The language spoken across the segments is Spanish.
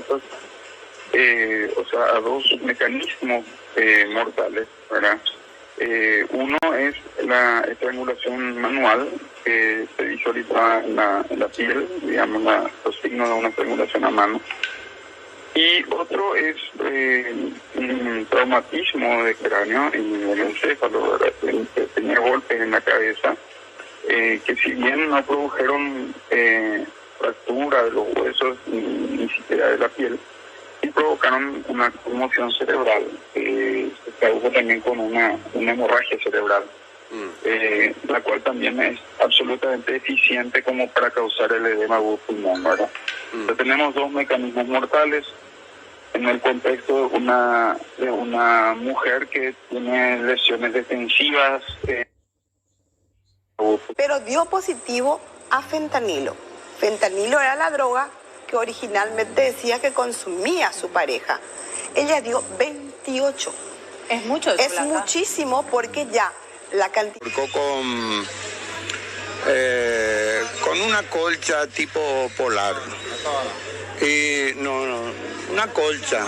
causas, o sea, a dos mecanismos mortales, ¿verdad? Uno es la estrangulación manual, que se visualiza en la piel, digamos, los signos de una estrangulación a mano. Y otro es un traumatismo de cráneo en el encéfalo, ¿verdad? Tenía golpes en la cabeza, que si bien no produjeron fractura de los huesos ni siquiera de la piel, y provocaron una conmoción cerebral, se tradujo también con una hemorragia cerebral, la cual también es absolutamente eficiente como para causar el edema del pulmón, ¿verdad? Entonces tenemos dos mecanismos mortales en el contexto de una mujer que tiene lesiones defensivas. Pero dio positivo a fentanilo. Fentanilo era la droga que originalmente decía que consumía su pareja. Ella dio 28. Es mucho. Es muchísimo, porque ya la cantidad... Con una colcha tipo polar. Y una colcha.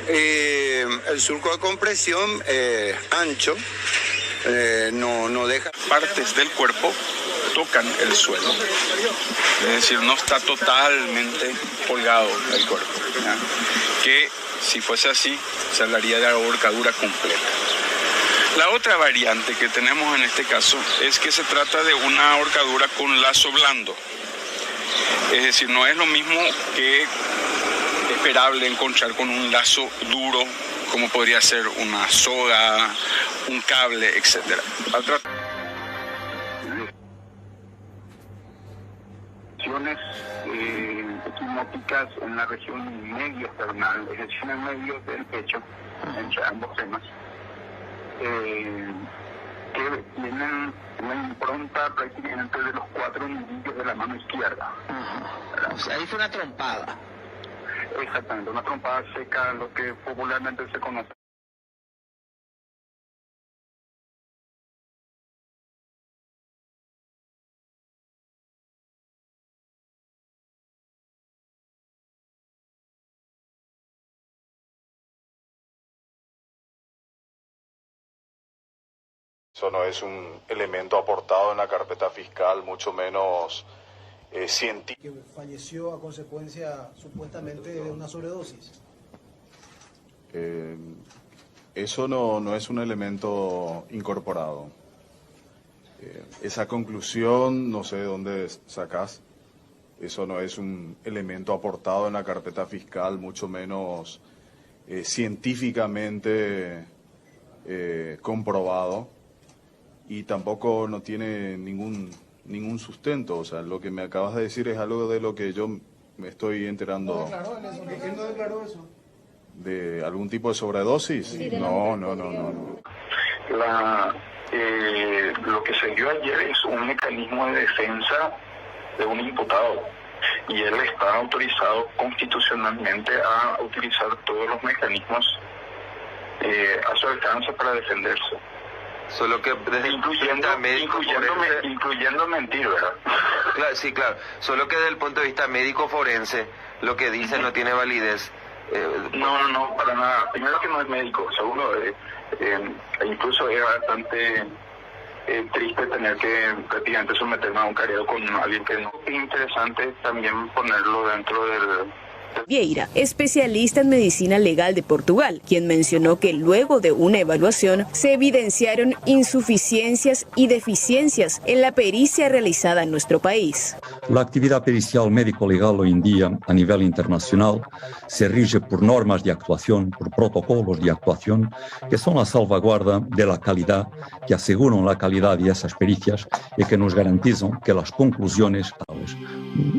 El surco de compresión ancho, no deja. Partes del cuerpo tocan el suelo, es decir, no está totalmente colgado el cuerpo, ¿ya? Que si fuese así se hablaría de ahorcadura completa. La otra variante que tenemos en este caso es que se trata de una ahorcadura con lazo blando, es decir, no es lo mismo que esperable encontrar con un lazo duro, como podría ser una soga, un cable, etc. Equimóticas en la región medio esternal, es decir, en el medio del pecho, entre ambos semas, que tienen la impronta prácticamente de los 4 nudillos de la mano izquierda. O sea, ahí fue una trompada. Exactamente, una trompada seca, lo que popularmente se conoce. Eso no es un elemento aportado en la carpeta fiscal, mucho menos científico. Que falleció a consecuencia supuestamente de una sobredosis. Eso no es un elemento incorporado. Esa conclusión, no sé de dónde sacás. Eso no es un elemento aportado en la carpeta fiscal, mucho menos científicamente comprobado. Y tampoco no tiene ningún sustento. O sea, lo que me acabas de decir es algo de lo que yo me estoy enterando. ¿No declaró en eso? ¿Quién no declaró eso? ¿De algún tipo de sobredosis? Sí, no. Lo que se dio ayer es un mecanismo de defensa de un imputado. Y él está autorizado constitucionalmente a utilizar todos los mecanismos a su alcance para defenderse. Solo que desde incluyendo mentir, ¿verdad? Claro, sí, claro. Solo que desde el punto de vista médico forense, lo que dice no tiene validez. No, para nada. Primero que no es médico. Segundo, incluso es bastante triste tener que prácticamente someterme a un careo con alguien que no. Es interesante también ponerlo dentro del... Vieira, especialista en medicina legal de Portugal, quien mencionó que luego de una evaluación se evidenciaron insuficiencias y deficiencias en la pericia realizada en nuestro país. La actividad pericial médico-legal hoy en día a nivel internacional se rige por normas de actuación, por protocolos de actuación, que son la salvaguarda de la calidad, que aseguran la calidad de esas pericias y que nos garantizan que las conclusiones,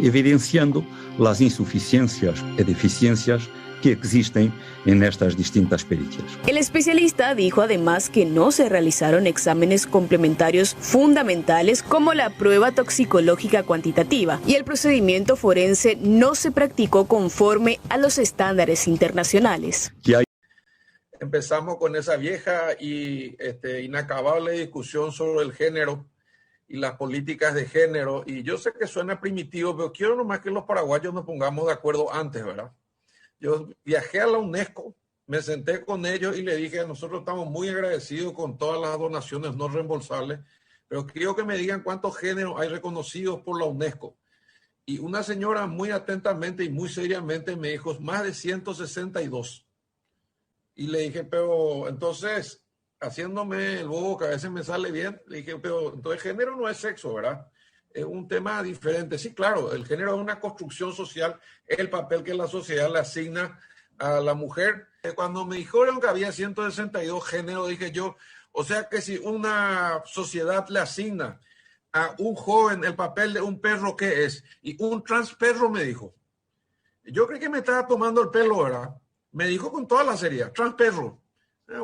evidenciando las insuficiencias y deficiencias que existen en estas distintas pericias. El especialista dijo además que no se realizaron exámenes complementarios fundamentales como la prueba toxicológica cuantitativa y el procedimiento forense no se practicó conforme a los estándares internacionales. Empezamos con esa vieja y inacabable discusión sobre el género y las políticas de género. Y yo sé que suena primitivo, pero quiero nomás que los paraguayos nos pongamos de acuerdo antes, ¿verdad? Yo viajé a la UNESCO, me senté con ellos y le dije, nosotros estamos muy agradecidos con todas las donaciones no reembolsables, pero quiero que me digan cuántos géneros hay reconocidos por la UNESCO. Y una señora muy atentamente y muy seriamente me dijo, más de 162. Y le dije, pero entonces, haciéndome el bobo que a veces me sale bien, le dije, pero entonces género no es sexo, ¿verdad? Es un tema diferente. Sí, claro, el género es una construcción social, es el papel que la sociedad le asigna a la mujer. Cuando me dijeron que había 162 géneros, dije yo, o sea que si una sociedad le asigna a un joven el papel de un perro, ¿qué es? Y un transperro me dijo. Yo creí que me estaba tomando el pelo, ¿verdad? Me dijo con toda la seriedad, transperro.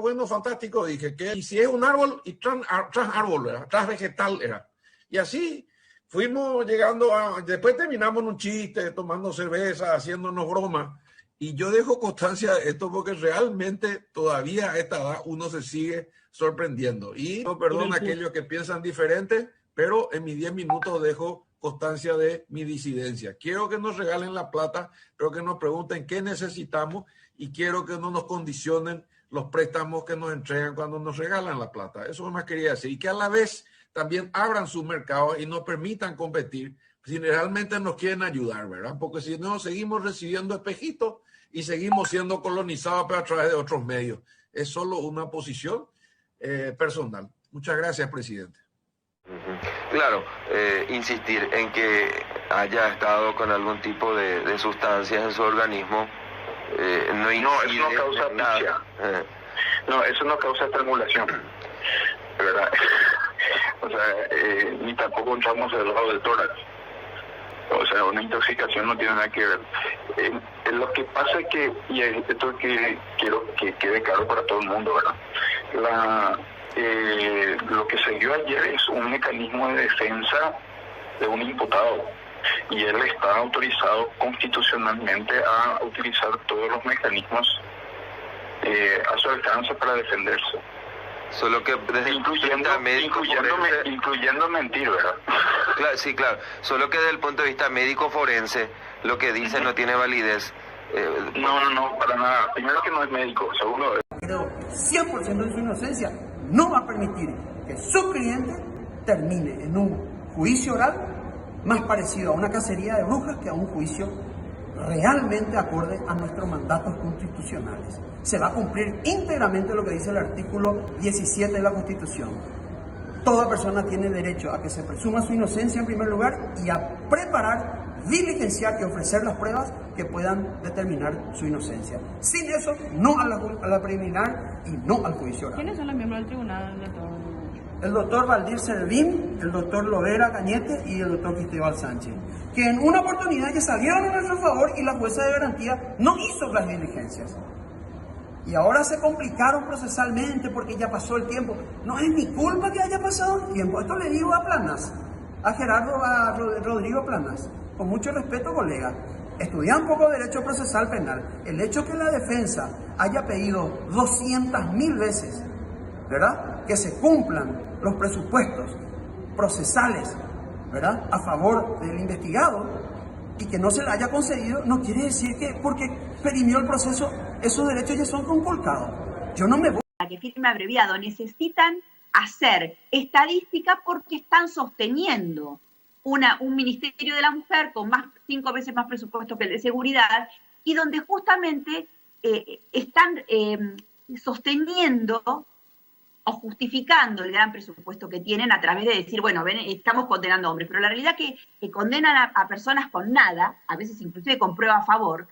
Bueno, fantástico, dije. ¿Qué? Y si es un árbol, y trans árbol, ¿verdad? Transvegetal era. Y así fuimos llegando a... Después terminamos en un chiste, tomando cerveza, haciéndonos bromas. Y yo dejo constancia de esto porque realmente todavía a esta edad uno se sigue sorprendiendo. Y no perdono a aquellos que piensan diferente, pero en mis 10 minutos dejo constancia de mi disidencia. Quiero que nos regalen la plata, pero que nos pregunten qué necesitamos y quiero que no nos condicionen los préstamos que nos entregan cuando nos regalan la plata. Eso más quería decir. Y que a la vez también abran sus mercados y nos permitan competir si realmente nos quieren ayudar, ¿verdad? Porque si no, seguimos recibiendo espejitos y seguimos siendo colonizados pero a través de otros medios. Es solo una posición personal. Muchas gracias, presidente. Claro, insistir en que haya estado con algún tipo de sustancias en su organismo no incide eso no causa asfixia. No, eso no causa estrangulación, ¿verdad? O sea, ni tampoco entramos del lado del tórax. O sea, una intoxicación no tiene nada que ver. Lo que pasa es que, y esto que quiero que quede claro para todo el mundo, ¿verdad? Lo que se dio ayer es un mecanismo de defensa de un imputado y él está autorizado constitucionalmente a utilizar todos los mecanismos a su alcance para defenderse. Solo que desde incluyendo mentir, ¿verdad? Claro, sí, claro. Solo que desde el punto de vista médico forense, lo que dice no tiene validez. No, para nada. Primero que no es médico, segundo. Creo 100% de su inocencia. No va a permitir que su cliente termine en un juicio oral más parecido a una cacería de brujas que a un juicio realmente acorde a nuestros mandatos constitucionales. Se va a cumplir íntegramente lo que dice el artículo 17 de la Constitución. Toda persona tiene derecho a que se presuma su inocencia en primer lugar y a preparar, diligenciar y ofrecer las pruebas que puedan determinar su inocencia. Sin eso, no a la preliminar y no al juicio oral. ¿Quiénes son los miembros del tribunal, doctor? El doctor Valdir Servín, el doctor Lovera Cañete y el doctor Cristóbal Sánchez, que en una oportunidad que salieron a nuestro favor y la jueza de garantía no hizo las diligencias. Y ahora se complicaron procesalmente porque ya pasó el tiempo. No es mi culpa que haya pasado el tiempo. Esto le digo a Planas, a Rodrigo Planas, con mucho respeto, colega. Estudia un poco Derecho Procesal Penal. El hecho que la defensa haya pedido 200.000 veces, ¿verdad?, que se cumplan los presupuestos procesales, ¿verdad?, a favor del investigado y que no se le haya concedido, no quiere decir que porque perimió el proceso, esos derechos ya son conculcados. Yo no me voy. Para que firme abreviado, necesitan hacer estadística porque están sosteniendo un Ministerio de la Mujer con 5 veces más presupuesto que el de seguridad y donde justamente están sosteniendo o justificando el gran presupuesto que tienen a través de decir, bueno, ven, estamos condenando a hombres, pero la realidad es que condenan a personas con nada, a veces inclusive con prueba a favor,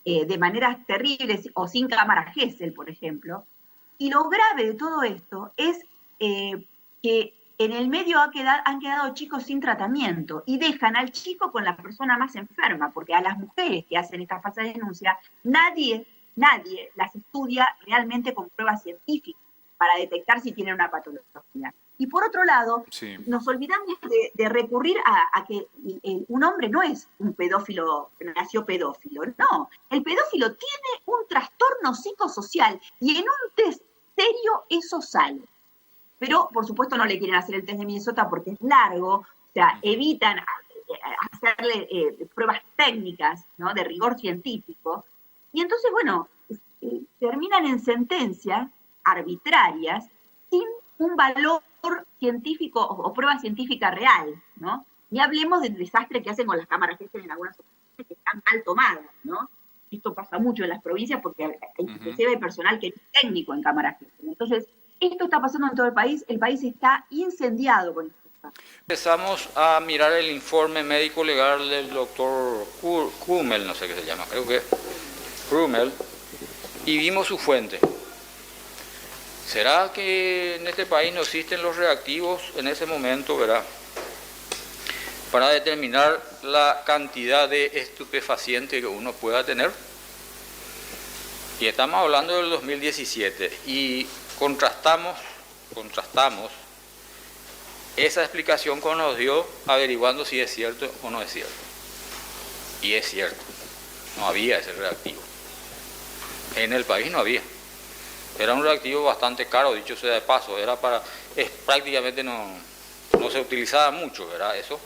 de maneras terribles o sin cámara Gesell, por ejemplo. Y lo grave de todo esto es que en el medio han quedado chicos sin tratamiento y dejan al chico con la persona más enferma, porque a las mujeres que hacen esta falsa denuncia, nadie las estudia realmente con pruebas científicas para detectar si tienen una patología. Y por otro lado, nos olvidamos de recurrir a que un hombre no es un pedófilo, nació pedófilo, no. El pedófilo tiene un trastorno psicosocial y en un test serio eso sale. pero por supuesto no le quieren hacer el test de Minnesota porque es largo, o sea, evitan hacerle pruebas técnicas, ¿no?, de rigor científico, y entonces, bueno, terminan en sentencias arbitrarias sin un valor científico o prueba científica real, ¿no? Ni hablemos del desastre que hacen con las cámaras que en algunas ocasiones que están mal tomadas, ¿no? Esto pasa mucho en las provincias porque inclusive hay personal que es técnico en cámaras. Entonces, esto está pasando en todo el país está incendiado con esto. Empezamos a mirar el informe médico legal del doctor Krumel, no sé qué se llama, creo que Krumel, y vimos su fuente. ¿Será que en este país no existen los reactivos en ese momento, verdad, para determinar la cantidad de estupefaciente que uno pueda tener? Y estamos hablando del 2017 y contrastamos esa explicación que nos dio averiguando si es cierto o no es cierto. Y es cierto, no había ese reactivo. En el país no había. Era un reactivo bastante caro, dicho sea de paso, prácticamente no se utilizaba mucho, ¿verdad? Eso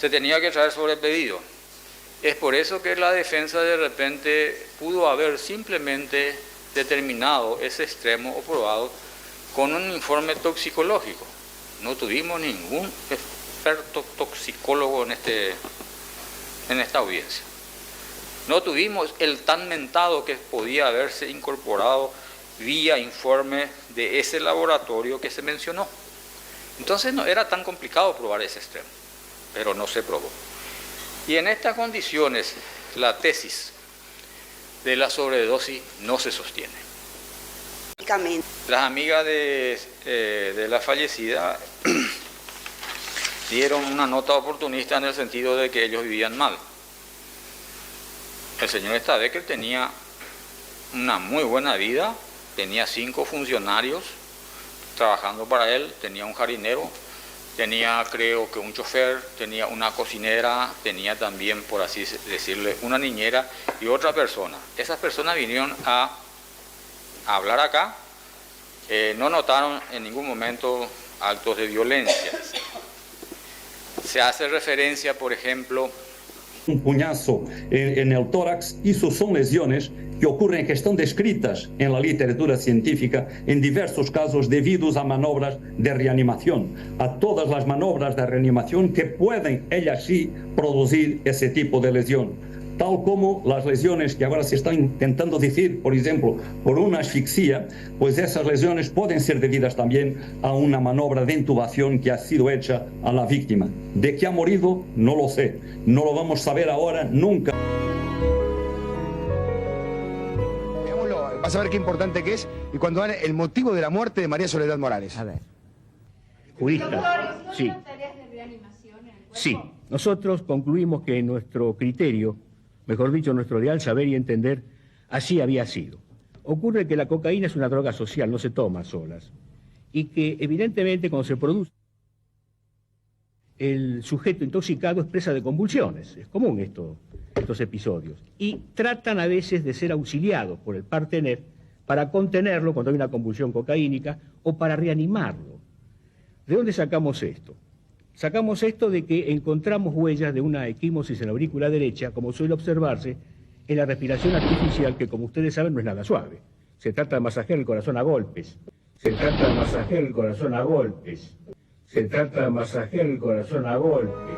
se tenía que traer sobre pedido. Es por eso que la defensa de repente pudo haber simplemente determinado ese extremo o probado con un informe toxicológico. No tuvimos ningún experto toxicólogo en esta audiencia. No tuvimos el tan mentado que podía haberse incorporado vía informe de ese laboratorio que se mencionó. Entonces no era tan complicado probar ese extremo, pero no se probó. Y en estas condiciones la tesis de la sobredosis no se sostiene. Las amigas de la fallecida dieron una nota oportunista en el sentido de que ellos vivían mal. El señor Stadecker tenía una muy buena vida, tenía 5 funcionarios trabajando para él, tenía un jardinero, tenía creo que un chofer, tenía una cocinera, tenía también, por así decirle, una niñera y otra persona. Esas personas vinieron a hablar acá, no notaron en ningún momento actos de violencia. Se hace referencia, por ejemplo, un puñazo en el tórax, y eso son lesiones que ocurren, que están descritas en la literatura científica en diversos casos debidos a maniobras de reanimación, a todas las maniobras de reanimación que pueden, ellas sí, producir ese tipo de lesión, tal como las lesiones que ahora se están intentando decir, por ejemplo, por una asfixia, pues esas lesiones pueden ser debidas también a una maniobra de intubación que ha sido hecha a la víctima. ¿De qué ha morido? No lo sé, no lo vamos a saber ahora, nunca. Vas a ver qué importante que es y cuando dan el motivo de la muerte de María Soledad Morales. A ver. Jurista, sí. Sí, nosotros concluimos que nuestro criterio, mejor dicho, nuestro real saber y entender, así había sido. Ocurre que la cocaína es una droga social, no se toma solas. Y que evidentemente cuando se produce, el sujeto intoxicado es presa de convulsiones. Es común estos episodios. Y tratan a veces de ser auxiliados por el partener para contenerlo cuando hay una convulsión cocaínica o para reanimarlo. ¿De dónde sacamos esto? Sacamos esto de que encontramos huellas de una equimosis en la aurícula derecha, como suele observarse en la respiración artificial, que como ustedes saben no es nada suave. Se trata de masajear el corazón a golpes. Se trata de masajear el corazón a golpes. Se trata de masajear el corazón a golpes.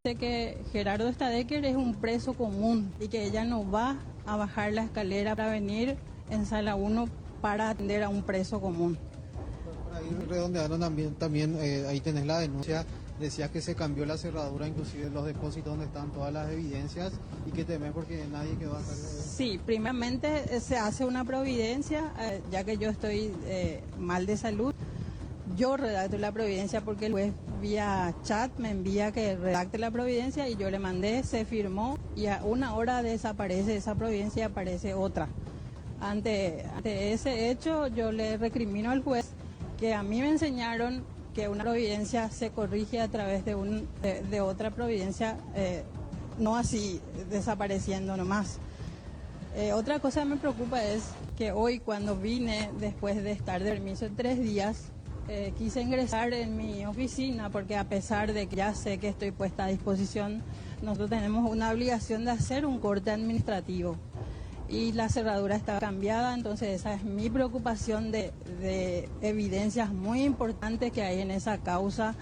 Sé que Gerardo Stadecker es un preso común y que ella no va a bajar la escalera para venir en sala 1 para atender a un preso común. Ahí redondearon también ahí tenés la denuncia, decías que se cambió la cerradura, inclusive los depósitos donde están todas las evidencias, y que temés porque nadie quedó a cargo de eso. Sí, primeramente se hace una providencia, ya que yo estoy mal de salud. Yo redacto la providencia porque el juez vía chat me envía que redacte la providencia y yo le mandé, se firmó y a una hora desaparece esa providencia y aparece otra. Ante ese hecho yo le recrimino al juez que a mí me enseñaron que una providencia se corrige a través de otra providencia, no así desapareciendo nomás. Otra cosa que me preocupa es que hoy, cuando vine después de estar de permiso 3 días, quise ingresar en mi oficina porque, a pesar de que ya sé que estoy puesta a disposición, nosotros tenemos una obligación de hacer un corte administrativo y la cerradura está cambiada. Entonces esa es mi preocupación de evidencias muy importantes que hay en esa causa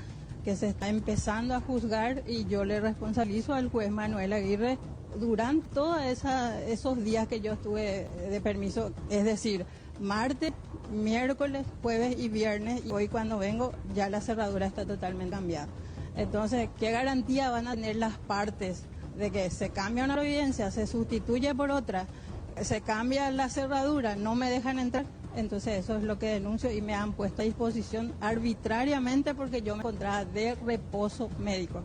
que se está empezando a juzgar, y yo le responsabilizo al juez Manuel Aguirre durante todos esos días que yo estuve de permiso, es decir, martes, miércoles, jueves y viernes, y hoy cuando vengo ya la cerradura está totalmente cambiada. Entonces, ¿qué garantía van a tener las partes de que se cambia una providencia, se sustituye por otra, se cambia la cerradura, no me dejan entrar? Entonces eso es lo que denuncio, y me han puesto a disposición arbitrariamente porque yo me encontraba de reposo médico.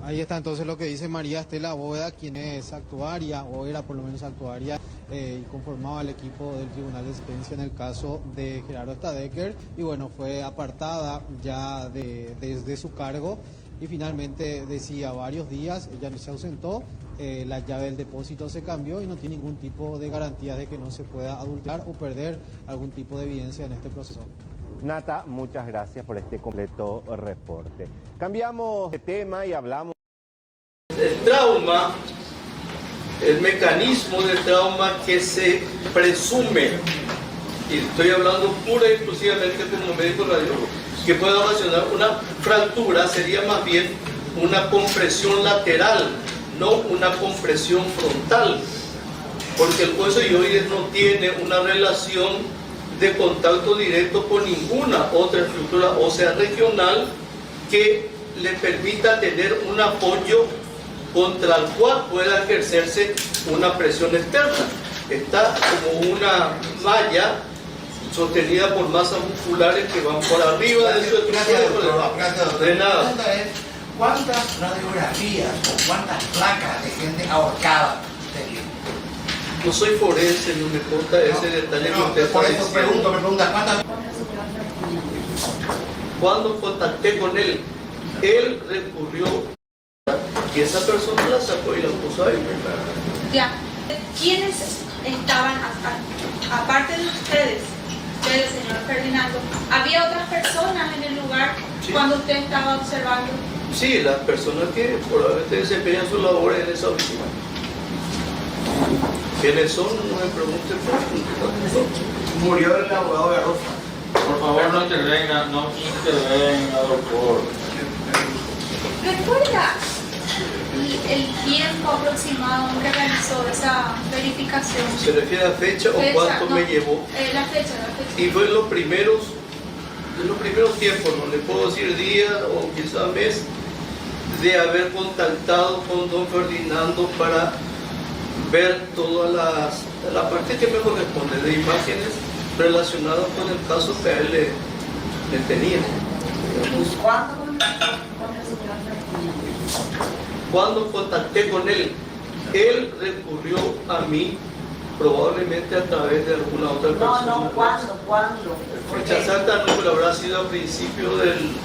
Ahí está entonces lo que dice María Estela Bóveda, quien es actuaria, o era por lo menos actuaria, y conformaba el equipo del Tribunal de Sentencia en el caso de Gerardo Stadecker, y bueno, fue apartada ya desde su cargo, y finalmente decía varios días, ella se ausentó, la llave del depósito se cambió y no tiene ningún tipo de garantía de que no se pueda adulterar o perder algún tipo de evidencia en este proceso. Nata, muchas gracias por este completo reporte. Cambiamos de tema y hablamos. El trauma, el mecanismo del trauma que se presume, y estoy hablando pura y exclusivamente como médico radiólogo, que puede ocasionar una fractura, sería más bien una compresión lateral, no una compresión frontal, porque el hueso hioides no tiene una relación de contacto directo con ninguna otra estructura ósea regional que le permita tener un apoyo contra el cual pueda ejercerse una presión externa. Está como una malla sostenida por masas musculares que van por arriba de su estructura. De nada. ¿Cuántas radiografías o cuántas placas de gente ahorcada usted tiene? No soy forense, no me importa ese detalle que usted por está eso diciendo. me pregunta, ¿cuántas? Cuando contacté con él, él recurrió y esa persona la sacó y la puso ahí. Ya, ¿quiénes estaban, aparte de ustedes, del señor Ferdinando, había otras personas en el lugar cuando usted estaba observando? Sí, las personas que probablemente desempeñan su labor en esa oficina. ¿Quiénes son? No me pregunten. Murió el abogado de Rosa. Por favor, no intervenga, doctor. ¿Recuerda el tiempo aproximado en que realizó esa verificación? ¿Se refiere a fecha o cuánto me llevó? La fecha. Y fue en los primeros tiempos, no le puedo decir día o quizá mes, de haber contactado con don Ferdinando para ver toda la parte que me corresponde de imágenes relacionadas con el caso que a él le tenía. Cuando contacté con él, él recurrió a mí probablemente a través de alguna otra persona. ¿Cuándo? Fecha exacta no, pero habrá sido a principio del...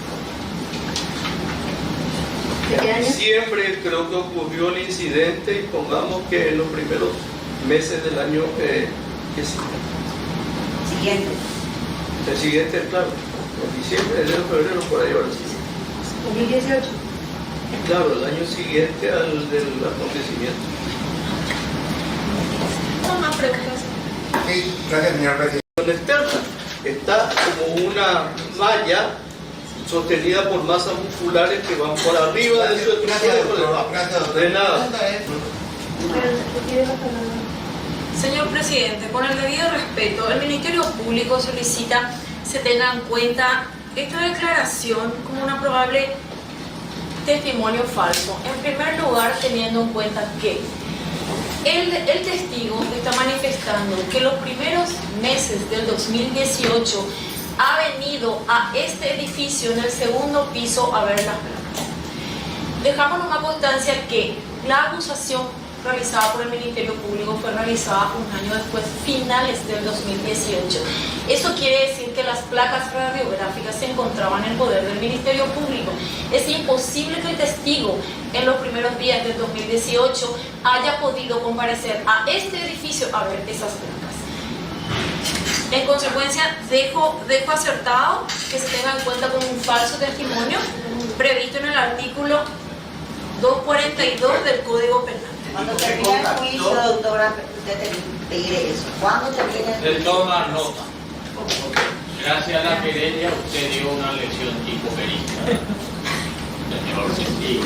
Siempre creo que ocurrió el incidente, y pongamos que en los primeros meses del año que siguiente. El siguiente, claro, en diciembre, enero, febrero, por ahí ahora sí. 2018. Claro, el año siguiente al del acontecimiento. No más preguntas. Sí, gracias, señor presidente. La externa está como una malla sostenida por masas musculares que van por arriba de su estructura. De nada. Señor presidente, con el debido respeto, el Ministerio Público solicita se tenga en cuenta esta declaración como una probable testimonio falso. En primer lugar, teniendo en cuenta que el testigo está manifestando que los primeros meses del 2018 ha venido a este edificio en el segundo piso a ver las placas. Dejamos una constancia que la acusación realizada por el Ministerio Público fue realizada un año después, finales del 2018. Eso quiere decir que las placas radiográficas se encontraban en poder del Ministerio Público. Es imposible que el testigo en los primeros días del 2018 haya podido comparecer a este edificio a ver esas placas. En consecuencia, dejo acertado que se tenga en cuenta como un falso testimonio previsto en el artículo 242 del Código Penal. Cuando termine el juicio, doctora, usted pediré eso. ¿Cuándo termine el juicio? Se toma nota. Gracias a la querella usted dio una lección tipo perita, señor testigo.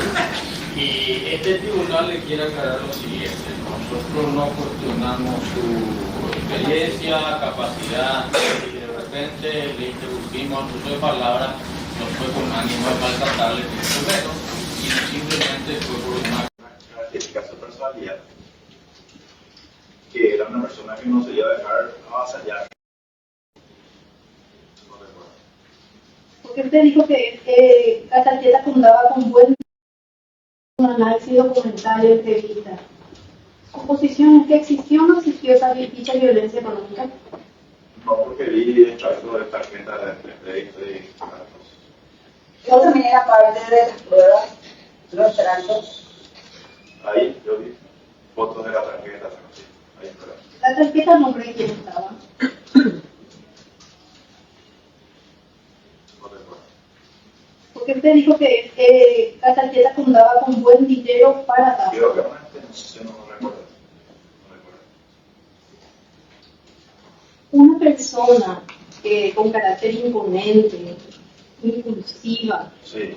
Y este tribunal le quiere aclarar lo siguiente: nosotros no cuestionamos su experiencia, capacidad, y de repente le interrumpimos el uso de palabras, no fue con ánimo de maltratarle, mucho menos, sino simplemente fue por una característica de su personalidad, que era una persona que no se iba a dejar avasallar. Porque usted dijo que la tarjeta contaba con buen análisis documentario, entrevista. ¿Su posición es que existió o no existió esa dicha violencia económica? No, porque vi extracto de tarjeta de crédito y datos. Yo también era parte de las pruebas, los tratos. Ahí yo vi fotos de la tarjeta. Ahí está. ¿La tarjeta a nombre de quién estaba? Porque usted dijo que la tarjeta contaba con buen dinero para dar. Creo que no recuerdo. Una persona con carácter imponente, impulsiva, sí,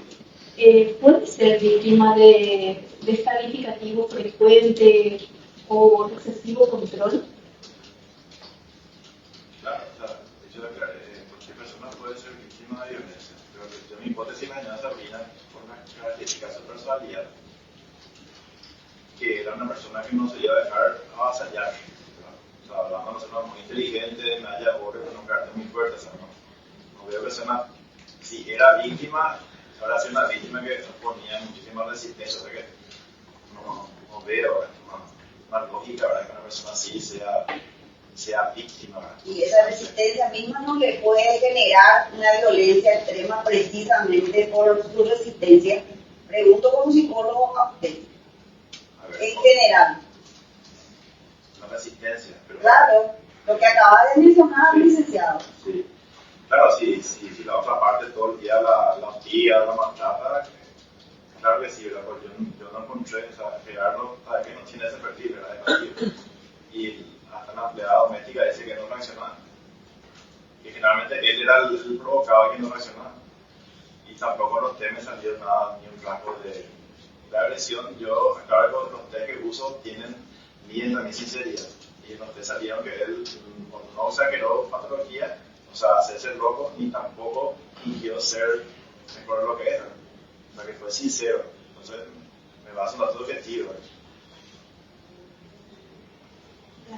puede ser víctima de descalificativo frecuente o excesivo control. Claro, o sea, de hecho, cualquier persona puede ser víctima de violencia. Pero yo, mi hipótesis mañana se orina por una característica de su personalidad, que era una persona que no se iba a dejar avasallar. O sea, hablando de una persona muy inteligente, me haya orden, no carácter muy fuerte. O sea, no veo persona, si era víctima, ahora sí una víctima que ponía muchísima resistencia. O sea que no veo una lógica, ¿verdad? Que una persona así sea víctima, ¿verdad? Y esa resistencia misma no le puede generar una violencia extrema precisamente por su resistencia. Pregunto como psicólogo a usted. En general. La resistencia. Pero claro, lo que acaba de mencionar el licenciado. Sí. Claro, si la otra parte todo el día la hostiga, la maltrata, claro que sí, ¿verdad? Porque yo no encontré, o sea, Gerardo, sabe que no tiene ese perfil, ¿verdad? Y hasta la empleada doméstica dice que no reaccionaba. Que generalmente él era el provocado que no reaccionaba. Y tampoco los test me salió nada, ni un rasgo de agresión. Yo, claro que los test que uso tienen bien también sinceridad. Y los test salieron que él no exageró patología, o sea, hacerse loco, ni tampoco fingió ser mejor de lo que era. O sea, que fue sincero. Entonces, me baso en datos objetivos.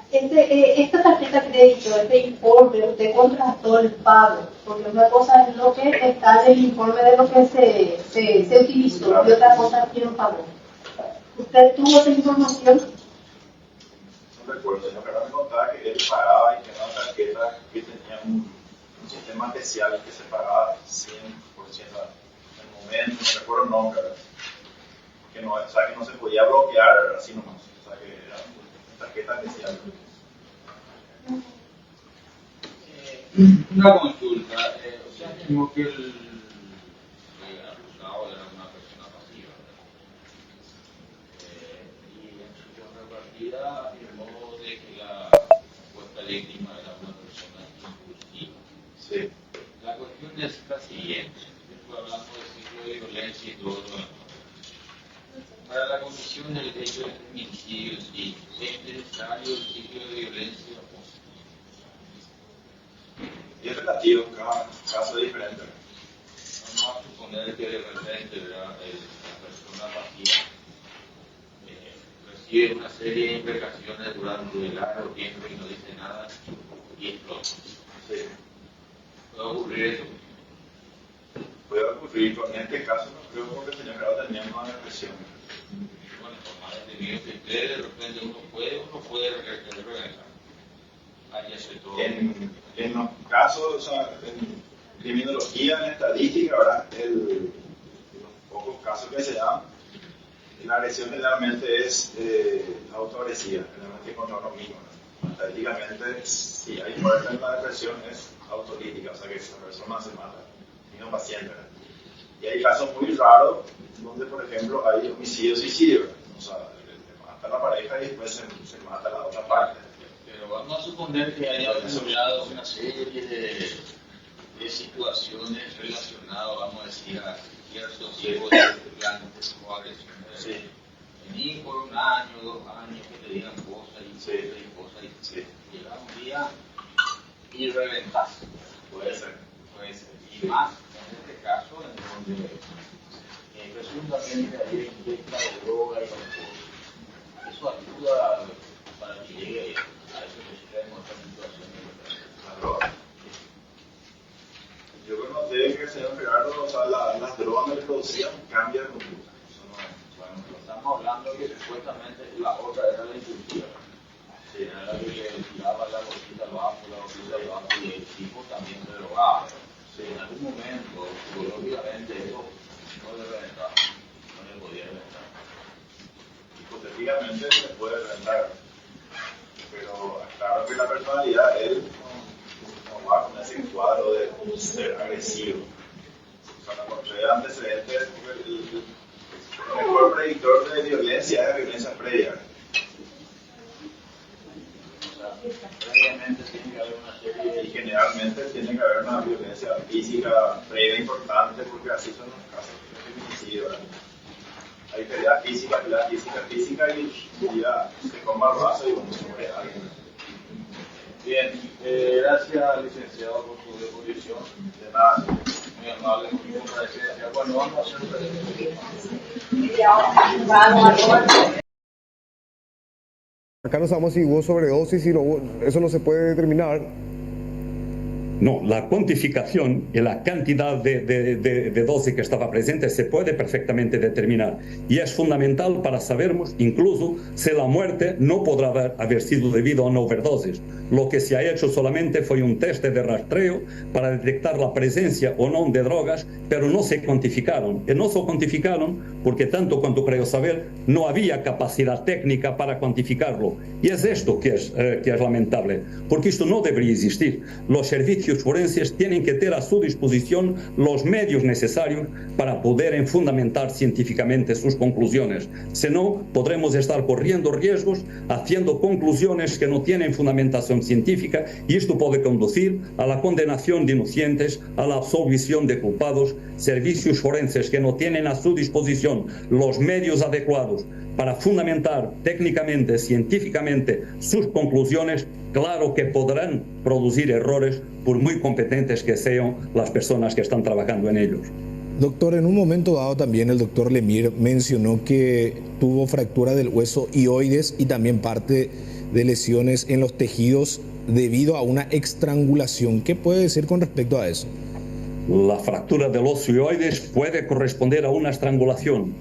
Esta tarjeta de crédito, este informe, usted contrató el pago, porque una cosa es lo que está en el informe de lo que se utilizó y otra cosa es quién pagó. ¿Usted tuvo esa información? No recuerdo, señor Gerardo me contaba que él pagaba y que era una tarjeta que tenía un sistema especial que se pagaba 100% en el momento, no recuerdo el nombre, que no, o sea, que no se podía bloquear así nomás, o sea, que era una tarjeta especial. Una consulta, o sea, mismo que el acusado era una persona pasiva, y en su contrapartida afirmó de que la supuesta víctima era una persona impulsiva. Sí. La cuestión es la siguiente, estoy hablando del ciclo de violencia y todo lo demás. Para la comisión del hecho de feminicidio, sí, es necesario el ciclo de violencia. Y es relativo, cada caso es diferente. Vamos a suponer que de repente la persona pasiva recibe una serie de imprecaciones durante un largo tiempo y no dice nada y explota. Sí. ¿Puede ocurrir eso? Puede ocurrir, en este caso no creo porque el señor Gerardo tenía una depresión. Bueno, tomar tenido que usted de repente uno puede reventar. Ahí hace todo. En los casos, o sea, en criminología, en estadística, ¿verdad? Los pocos casos que se dan, la agresión generalmente es autoagresiva, generalmente contra uno mismo, ¿no? Estadísticamente, si hay muerte en la depresión, es autolítica, o sea que esa persona se mata, y no paciente, ¿verdad? Y hay casos muy raros donde, por ejemplo, hay homicidio-suicidio, o sea, mata a la pareja y después se mata a la otra parte. Pero vamos a suponer que haya desarrollado una serie de situaciones relacionadas, vamos a decir, a ciertos tipos de planes o agresiones. Sí. Venir por 1 año, 2 años, que te digan cosas y cosas y llega un día y reventas. Puede ser. Y más en este caso, en donde presuntamente hay ingesta de droga y alcohol. Eso ayuda para que llegue a eso que se crea en otra situación de la droga. Yo noté que el señor Gerardo, o sea, las drogas que le producían cambian de conducta. Estamos hablando que supuestamente la otra era la impulsiva. Sí, era la que le tiraba la bolsita abajo, y el tipo también se drogaba. Sí, en algún momento, psicológicamente, eso no le reventaba, no le podía reventar. Hipotéticamente se puede reventar, pero claro que la personalidad, él no va con ese cuadro de ser agresivo. Cuando encontré antecedentes, el mejor predictor de violencia es violencia previa. Previamente tiene que haber una serie y generalmente tiene que haber una violencia física previa importante, porque así son los casos de feminicidio. Hay pelea física y ya se coma el vaso y uno se muere alguien. Bien, gracias licenciado por su exposición. De nada. Muy amable, muy comparecencia. Bueno, vamos a hacer Acá no sabemos si hubo sobredosis, si no, eso no se puede determinar. No, la cuantificación y la cantidad de dosis que estaba presente se puede perfectamente determinar. Y es fundamental para sabermos incluso si la muerte no podrá haber sido debido a una overdosis. Lo que se ha hecho solamente fue un test de rastreo para detectar la presencia o no de drogas, pero no se cuantificaron. Y no se cuantificaron porque, tanto cuanto creo saber, no había capacidad técnica para cuantificarlo. Y es esto que es lamentable, porque esto no debería existir. Los servicios forenses tienen que tener a su disposición los medios necesarios para poder fundamentar científicamente sus conclusiones. Si no, podremos estar corriendo riesgos, haciendo conclusiones que no tienen fundamentación científica, y esto puede conducir a la condenación de inocentes, a la absolvición de culpados. Servicios forenses que no tienen a su disposición los medios adecuados para fundamentar técnicamente, científicamente sus conclusiones, claro que podrán producir errores por muy competentes que sean las personas que están trabajando en ellos. Doctor, en un momento dado también el doctor Lemire mencionó que tuvo fractura del hueso hioides y también parte de lesiones en los tejidos debido a una estrangulación. ¿Qué puede decir con respecto a eso? La fractura del óseo hioides puede corresponder a una estrangulación,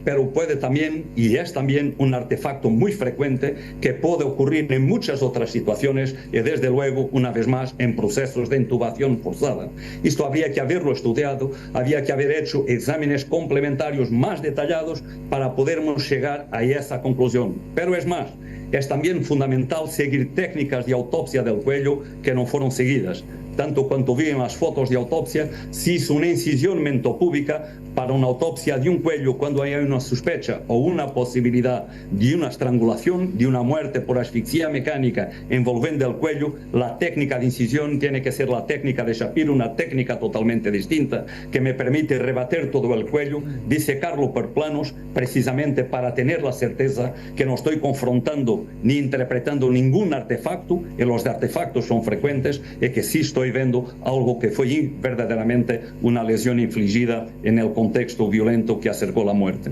pero puede también, y es también un artefacto muy frecuente que puede ocurrir en muchas otras situaciones y desde luego, una vez más, en procesos de intubación forzada. Esto habría que haberlo estudiado, había que haber hecho exámenes complementarios más detallados para podermos llegar a esa conclusión. Pero es más, es también fundamental seguir técnicas de autopsia del cuello que no fueron seguidas. Tanto cuanto vi en las fotos de autopsia, se hizo una incisión mentopúbica para una autopsia de un cuello cuando hay una sospecha o una posibilidad de una estrangulación, de una muerte por asfixia mecánica envolviendo el cuello. La técnica de incisión tiene que ser la técnica de Shapiro, una técnica totalmente distinta que me permite rebater todo el cuello, disecarlo por planos, precisamente para tener la certeza que no estoy confrontando ni interpretando ningún artefacto, y los artefactos son frecuentes, y que sí estoy viendo algo que fue verdaderamente una lesión infligida en el contexto violento que acercó la muerte.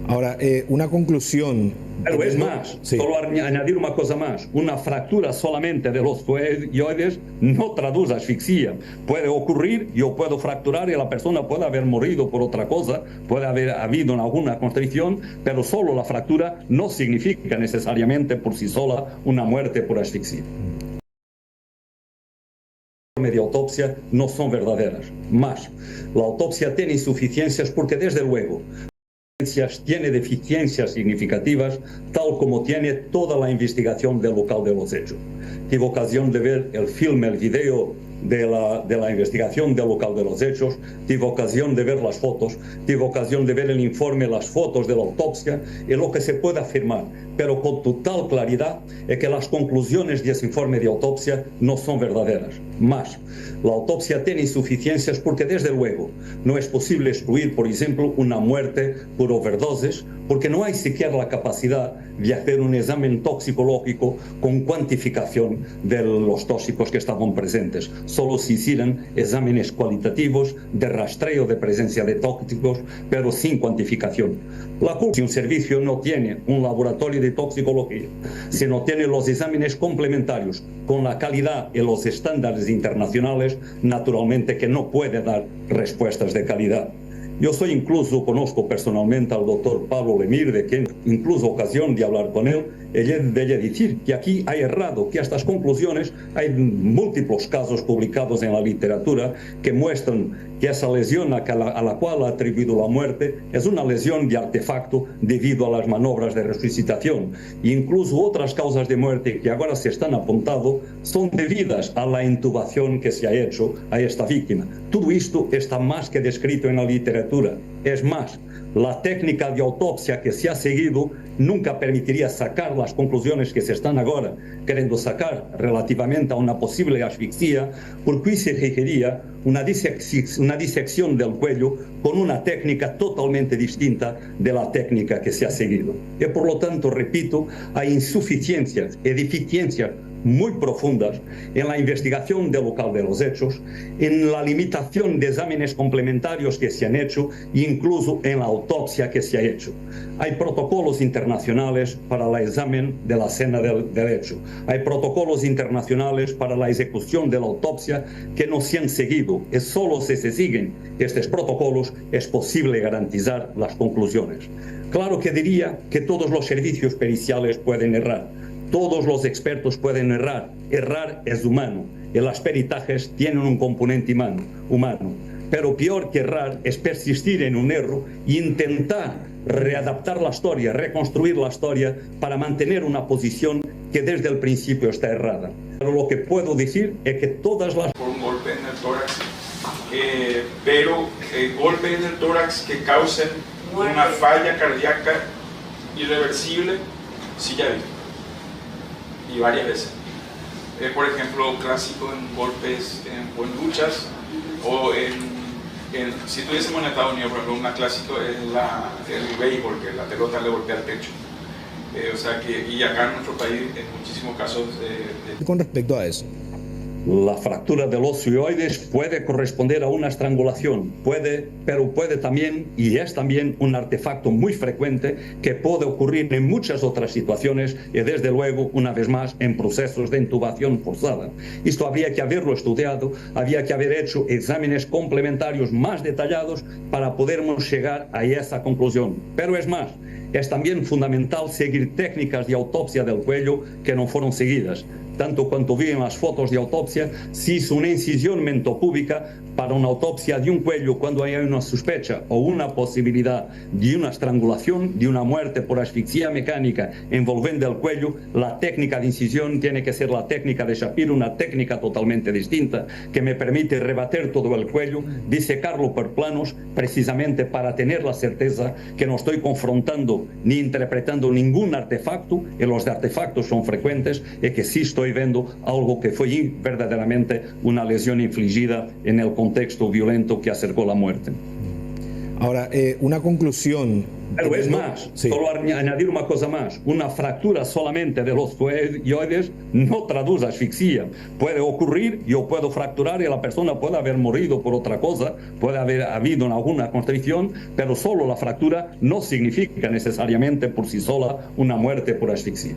Ahora, una conclusión. Pero es más, solo añadir una cosa más. Una fractura solamente de los cuelloides no traduce asfixia. Puede ocurrir, yo puedo fracturar y la persona puede haber morido por otra cosa, puede haber habido alguna constricción, pero solo la fractura no significa necesariamente por sí sola una muerte por asfixia. De autopsia no son verdaderas. Más, la autopsia tiene insuficiencias porque desde luego tiene deficiencias significativas, tal como tiene toda la investigación del local de los hechos. Tuve ocasión de ver el filme, el video de la investigación del local de los hechos, tuve ocasión de ver las fotos, tuve ocasión de ver el informe, las fotos de la autopsia, y lo que se puede afirmar, pero con total claridad, es que las conclusiones de ese informe de autopsia no son verdaderas. Más, la autopsia tiene insuficiencias porque desde luego no es posible excluir, por ejemplo, una muerte por overdosis, porque no hay siquiera la capacidad de hacer un examen toxicológico con cuantificación de los tóxicos que estaban presentes. Solo se hicieron exámenes cualitativos de rastreo de presencia de tóxicos, pero sin cuantificación. Si un servicio no tiene un laboratorio de toxicología, si no tiene los exámenes complementarios con la calidad y los estándares internacionales, naturalmente que no puede dar respuestas de calidad. Yo conozco personalmente al doctor Pablo Lemir, de quien incluso ocasión de hablar con él, de decir que aquí hay errado, que estas conclusiones, hay múltiples casos publicados en la literatura que muestran que esa lesión a la cual ha atribuido la muerte es una lesión de artefacto debido a las maniobras de resucitación. E incluso otras causas de muerte que ahora se están apuntando son debidas a la intubación que se ha hecho a esta víctima. Todo esto está más que descrito en la literatura. Es más, la técnica de autopsia que se ha seguido nunca permitiría sacar las conclusiones que se están ahora queriendo sacar relativamente a una posible asfixia, porque se requería una disección del cuello con una técnica totalmente distinta de la técnica que se ha seguido. Y por lo tanto, repito, hay insuficiencias y deficiencias muy profundas en la investigación del local de los hechos, en la limitación de exámenes complementarios que se han hecho e incluso en la autopsia que se ha hecho. Hay protocolos internacionales para el examen de la escena del hecho. Hay protocolos internacionales para la ejecución de la autopsia que no se han seguido. Y solo si se siguen estos protocolos es posible garantizar las conclusiones. Claro que diría que todos los servicios periciales pueden errar. Todos los expertos pueden errar. Errar es humano. Y los peritajes tienen un componente humano. Pero peor que errar es persistir en un error e intentar readaptar la historia, reconstruir la historia para mantener una posición que desde el principio está errada. Pero lo que puedo decir es que todas las... Por un golpe en el tórax, pero golpes en el tórax que causen una falla cardíaca irreversible, sí ya vi, y varias veces. Por ejemplo, clásico en golpes o en luchas, o si tuviésemos en Estados Unidos, por ejemplo, una clásico es el béisbol, que la pelota le golpea el pecho. Y acá en nuestro país, en muchísimos casos... Con respecto a eso, la fractura del osioides puede corresponder a una estrangulación, pero puede también, y es también un artefacto muy frecuente que puede ocurrir en muchas otras situaciones y desde luego, una vez más, en procesos de intubación forzada. Esto habría que haberlo estudiado, había que haber hecho exámenes complementarios más detallados para podermos llegar a esa conclusión. Pero es más, es también fundamental seguir técnicas de autopsia del cuello que no fueron seguidas. Tanto cuanto vi en las fotos de autopsia, se hizo una incisión mentopúbica para una autopsia de un cuello cuando hay una sospecha o una posibilidad de una estrangulación, de una muerte por asfixia mecánica envolviendo el cuello. La técnica de incisión tiene que ser la técnica de Shapiro, una técnica totalmente distinta que me permite rebater todo el cuello, disecarlo por planos, precisamente para tener la certeza que no estoy confrontando ni interpretando ningún artefacto, y los artefactos son frecuentes, y que sí estoy viendo algo que fue verdaderamente una lesión infligida en el contexto violento que acercó la muerte. Ahora, una conclusión Pero es más, solo añadir una cosa más. Una fractura solamente de los cuelloides no traduce asfixia. Puede ocurrir, yo puedo fracturar y la persona puede haber morido por otra cosa, puede haber habido alguna constricción, pero solo la fractura no significa necesariamente por sí sola una muerte por asfixia.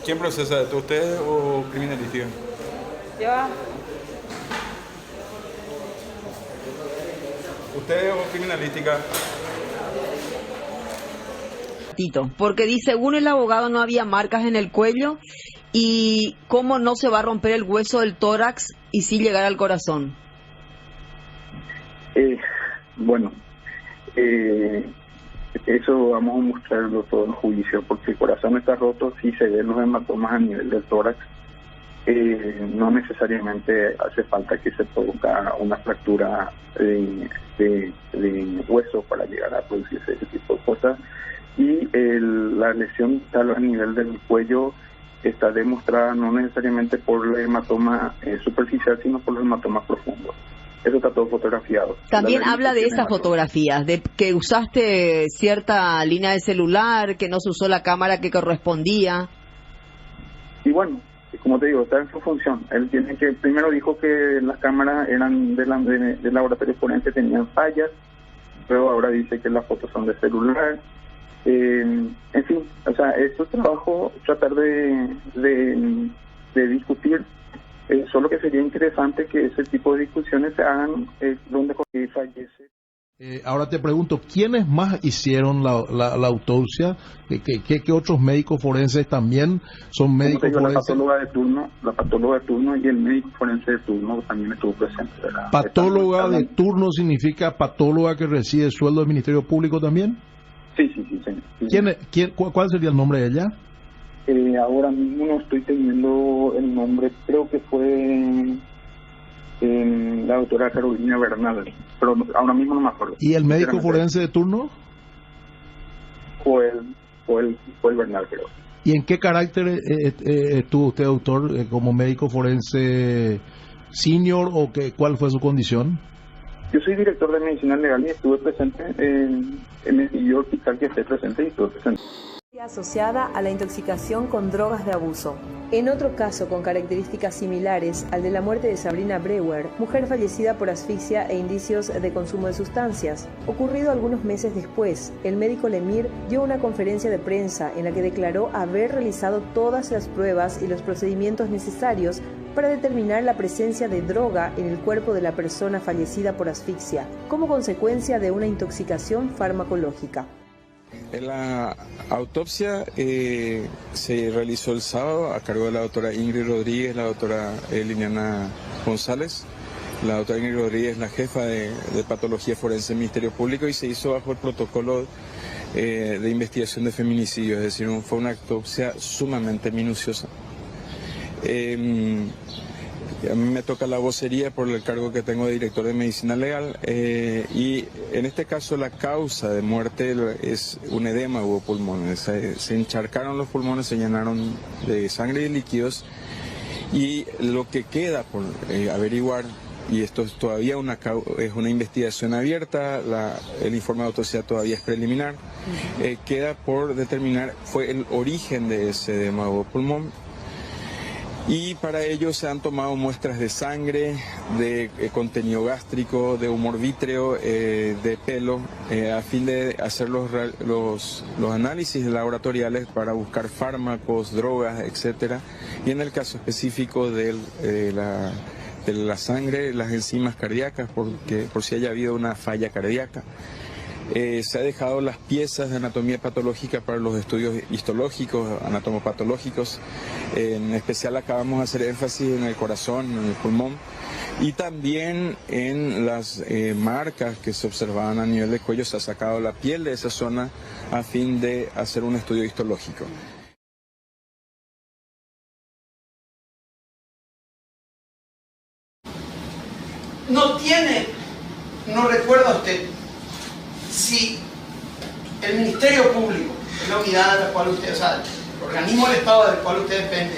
¿Quién procesa esto, usted o criminalística? Yo. ¿Usted o criminalística? Porque dice, según el abogado no había marcas en el cuello y cómo no se va a romper el hueso del tórax y sí llegar al corazón. Eso vamos a mostrarlo todo en juicio, porque el corazón está roto, si se ven los hematomas a nivel del tórax, no necesariamente hace falta que se produzca una fractura de hueso para llegar a producirse ese tipo de cosas. Y la lesión tal a nivel del cuello está demostrada no necesariamente por el hematoma superficial, sino por los hematomas profundos. Eso está todo fotografiado. También habla de esas fotografías, de que usaste cierta línea de celular, que no se usó la cámara que correspondía. Y bueno, como te digo, está en su función. Él tiene que, primero dijo que las cámaras eran del laboratorio forense, tenían fallas, pero ahora dice que las fotos son de celular. En fin, o sea, es su trabajo tratar de discutir. Solo que sería interesante que ese tipo de discusiones se hagan donde fallece. Ahora te pregunto, ¿quiénes más hicieron la autopsia? ¿Qué otros médicos forenses también son médicos forenses? La patóloga de turno y el médico forense de turno también estuvo presente. ¿Patóloga de turno significa patóloga que recibe sueldo del Ministerio Público también? Sí. ¿Cuál sería el nombre de ella? Ahora mismo no estoy teniendo el nombre, creo que fue la doctora Carolina Bernal, pero ahora mismo no me acuerdo. ¿Y el médico forense de turno? Fue el Bernal, creo. ¿Y en qué carácter estuvo usted, doctor, como médico forense senior o cuál fue su condición? Yo soy director de medicina legal y estuve presente en el hospital que esté presente y estuve presente. Asociada a la intoxicación con drogas de abuso. En otro caso con características similares al de la muerte de Sabrina Brewer, mujer fallecida por asfixia e indicios de consumo de sustancias, ocurrido algunos meses después, el médico Lemir dio una conferencia de prensa en la que declaró haber realizado todas las pruebas y los procedimientos necesarios para determinar la presencia de droga en el cuerpo de la persona fallecida por asfixia, como consecuencia de una intoxicación farmacológica. La autopsia se realizó el sábado a cargo de la doctora Ingrid Rodríguez, la doctora Liliana González. La doctora Ingrid Rodríguez es la jefa de patología forense del Ministerio Público y se hizo bajo el protocolo de investigación de feminicidio, es decir, fue una autopsia sumamente minuciosa. A mí me toca la vocería por el cargo que tengo de director de medicina legal y en este caso la causa de muerte es un edema hubo pulmones. Se encharcaron los pulmones, se llenaron de sangre y líquidos y lo que queda por averiguar, y esto es todavía es una investigación abierta, el informe de autopsia todavía es preliminar, queda por determinar fue el origen de ese edema hubo pulmón. Y para ello se han tomado muestras de sangre, de contenido gástrico, de humor vítreo, de pelo, a fin de hacer los análisis laboratoriales para buscar fármacos, drogas, etcétera. Y en el caso específico de la sangre, las enzimas cardíacas, por si haya habido una falla cardíaca. Se ha dejado las piezas de anatomía patológica para los estudios histológicos, anatomopatológicos. En especial acabamos de hacer énfasis en el corazón, en el pulmón y también en las marcas que se observaban a nivel del cuello. Se ha sacado la piel de esa zona a fin de hacer un estudio histológico. No recuerda usted si el Ministerio Público, la unidad a la cual usted, o sea, organismo del Estado del cual usted depende,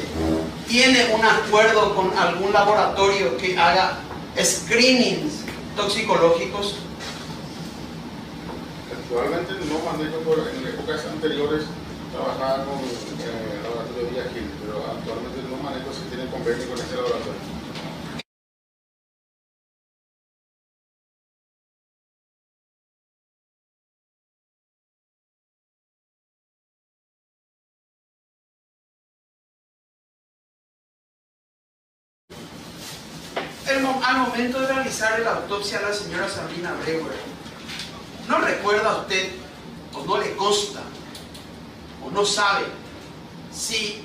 tiene un acuerdo con algún laboratorio que haga screenings toxicológicos? Actualmente no manejo, en épocas anteriores trabajaba con el laboratorio Villa Gil, pero actualmente no manejo si tiene convenio con ese laboratorio. Al momento de realizar la autopsia a la señora Sabrina Brewer, ¿no recuerda usted, o no le consta, o no sabe, si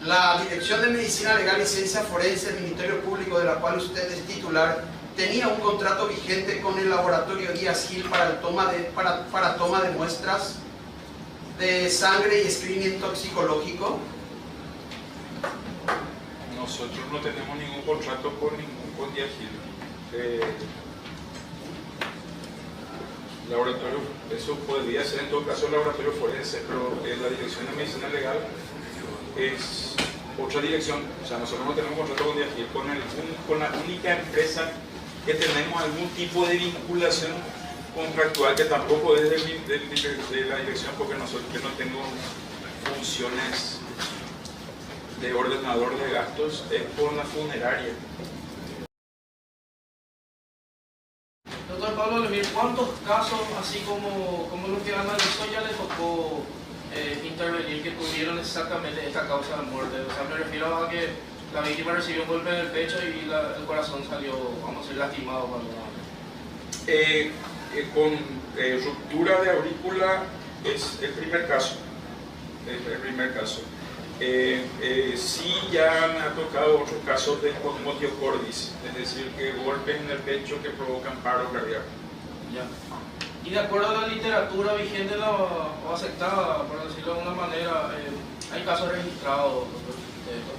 la Dirección de Medicina Legal y Ciencia Forense del Ministerio Público, de la cual usted es titular, tenía un contrato vigente con el laboratorio Díaz Gil para toma de muestras de sangre y screening toxicológico? Nosotros no tenemos ningún contrato con Díaz Gil. Laboratorio, eso podría ser en todo caso el laboratorio forense, pero la Dirección de Medicina Legal es otra dirección. O sea, nosotros no tenemos contrato con Díaz Gil, con la única empresa que tenemos algún tipo de vinculación contractual, que tampoco es de la dirección, porque yo no tengo funciones de ordenador de gastos, es con la funeraria. Doctor Pablo Lemir, ¿cuántos casos, así como los que analizó, ya le tocó intervenir que tuvieron exactamente esta causa de muerte? O sea, me refiero a que la víctima recibió un golpe en el pecho y el corazón salió, vamos a decir, lastimado. Con ruptura de aurícula es el primer caso. Sí, ya me ha tocado otros casos de osmotiocordis, es decir, que golpes en el pecho que provocan paro cardíaco. Ya. Y de acuerdo a la literatura vigente o aceptada, por decirlo de alguna manera, ¿hay casos registrados de esto?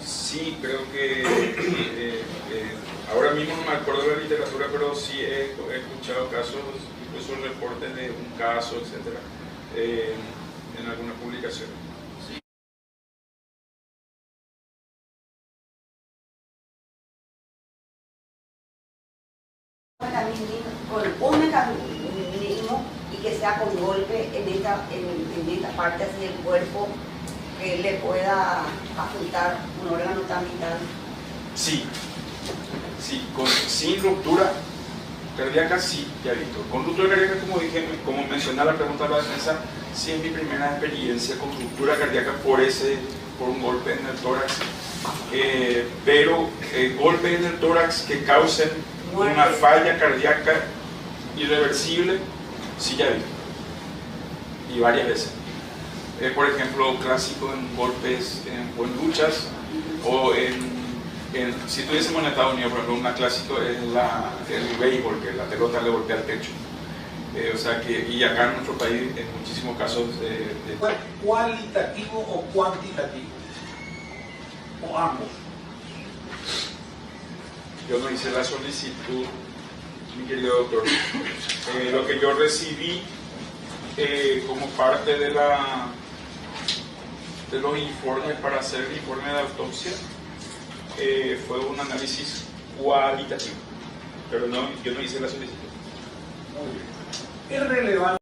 Sí, creo que ahora mismo no me acuerdo de la literatura, pero sí he escuchado casos, incluso reportes de un caso, etcétera, en alguna publicación. Sí. Con un mecanismo y que sea con golpe en esta parte así del cuerpo, que le pueda afectar un órgano tan vital. Sí, sin ruptura cardíaca, sí, ya he visto. Con ruptura cardíaca, como mencioné la pregunta de la defensa, sí es mi primera experiencia con ruptura cardíaca por un golpe en el tórax. Pero golpes en el tórax que causen una falla cardíaca irreversible, sí ya he visto. Y varias veces. Por ejemplo, clásico en golpes o en luchas, o si tuviésemos en Estados Unidos, por ejemplo, una clásico es el béisbol, que la pelota le golpea el pecho. O sea que, y acá en nuestro país, en muchísimos casos ¿Cualitativo o cuantitativo? ¿O ambos? Yo no hice la solicitud, mi querido doctor. Lo que yo recibí como parte de los informes para hacer el informe de autopsia fue un análisis cualitativo, pero yo no hice la solicitud. Muy bien. Es relevante.